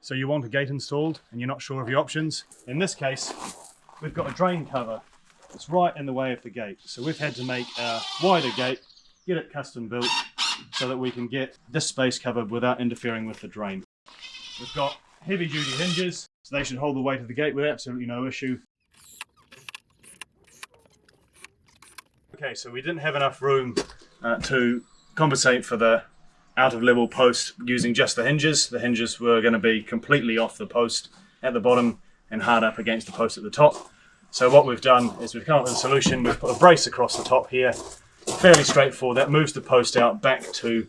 So you want a gate installed and you're not sure of your options. In this case, we've got a drain cover that's right in the way of the gate. So we've had to make a wider gate, get it custom built so that we can get this space covered without interfering with the drain. We've got heavy duty hinges, so they should hold the weight of the gate with absolutely no issue. Okay, so we didn't have enough room to compensate for the out of level post using just the hinges. The hinges were going to be completely off the post at the bottom and hard up against the post at the top. So what we've done is we've come up with a solution. We've put a brace across the top here, fairly straightforward. That moves the post out back to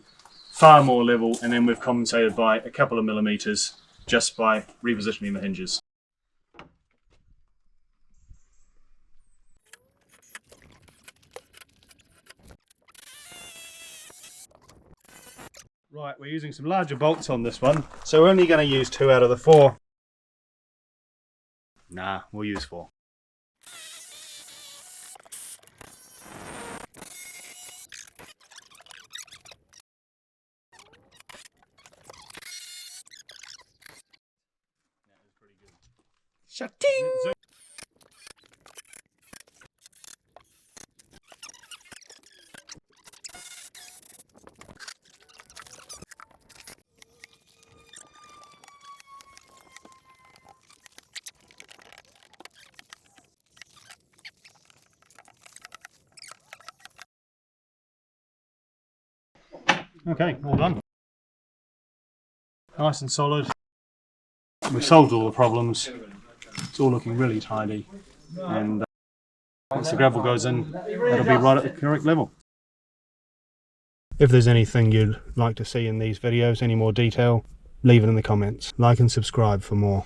far more level, and then we've compensated by a couple of millimeters just by repositioning the hinges. Right, we're using some larger bolts on this one, so we're only going to use 2 out of the 4. Nah, we'll use 4. Shutting! Okay, all done. Nice and solid. We've solved all the problems. It's all looking really tidy. And once the gravel goes in, it'll be right at the correct level. If there's anything you'd like to see in these videos, any more detail, leave it in the comments. Like and subscribe for more.